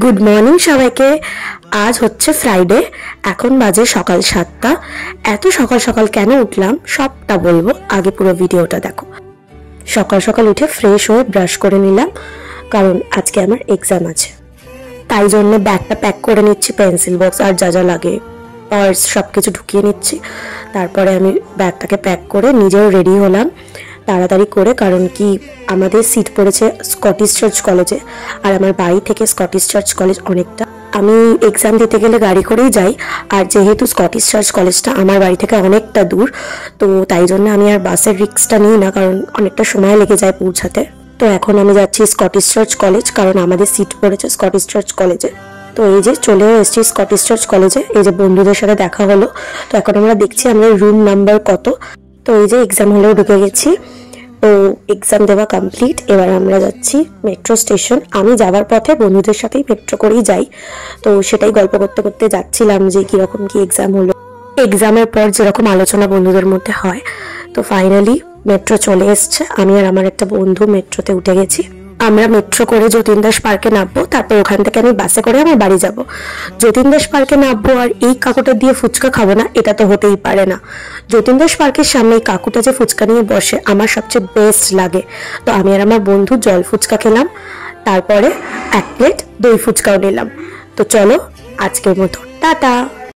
Good morning সবাইকে। আজ হচ্ছে ফ্রাইডে, এখন বাজে সকাল 7টা। এত সকাল সকাল কেন উঠলাম সবটা বলবো, আগে পুরো ভিডিওটা দেখো। সকাল সকাল উঠে ফ্রেশ হয়ে ব্রাশ করে নিলাম, কারণ আজকে আমার এক্সাম আছে। তাই জন্য ব্যাগটা প্যাক করে নিচ্ছি, পেন্সিল বক্স আর যা যা লাগে, পার্স সব কিছু ঢুকিয়ে নিচ্ছি। তারপরে আমি ব্যাগটাকে প্যাক করে নিজেও রেডি হলাম তাড়াতাড়ি করে, কারণ কি আমাদের সিট পড়েছে স্কটিশ চার্চ কলেজে, আর আমার বাড়ি থেকে স্কটিশ চার্চ কলেজ অনেকটা। আমি এক্সাম দিতে গেলে গাড়ি করেই যাই, আর যেহেতু স্কটিশ চার্চ কলেজটা আমার বাড়ি থেকে অনেকটা দূর, তো তাই জন্য আমি আর বাসের রিস্কটা নিই না, কারণ অনেকটা সময় লেগে যায় পৌঁছাতে। তো এখন আমি যাচ্ছি স্কটিশ চার্চ কলেজ, কারণ আমাদের সিট পড়েছে স্কটিশ চার্চ কলেজে। তো এই যে চলেও এসেছি স্কটিশ চার্চ কলেজে, এই যে বন্ধুদের সাথে দেখা হলো। তো এখন আমরা দেখছি আমাদের রুম নাম্বার কত। তো এই যে এক্সাম হলেও ঢুকে গেছি, তো এক্সাম দেওয়া কমপ্লিট। এবার আমরা যাচ্ছি মেট্রো স্টেশন। আমি যাওয়ার পথে বন্ধুদের সাথেই মেট্রো করেই যাই, তো সেটাই গল্প করতে করতে যাচ্ছিলাম যে কিরকম কি এক্সাম হলো। এক্সামের পর যেরকম আলোচনা বন্ধুদের মধ্যে হয়, তো ফাইনালি মেট্রো চলে এসছে। আমি আর আমার একটা বন্ধু মেট্রোতে উঠে গেছি। আমরা মেট্রো করে যতীন দাস পার্কে নামবো, তারপর ওখান থেকে আমি বাসে করে আমার বাড়ি যাব। যতীন দাস পার্কে নামবো আর এই কাকুটা দিয়ে ফুচকা খাবো না, এটা তো হতেই পারে না। যতীন দাস পার্কের সামনে এই কাকুটা যে ফুচকা নিয়ে বসে আমার সবচেয়ে বেস্ট লাগে। তো আমি আর আমার বন্ধু জল ফুচকা খেলাম, তারপরে 1 প্লেট দই ফুচকাও নিলাম। তো চলো আজকের মতো টাটা।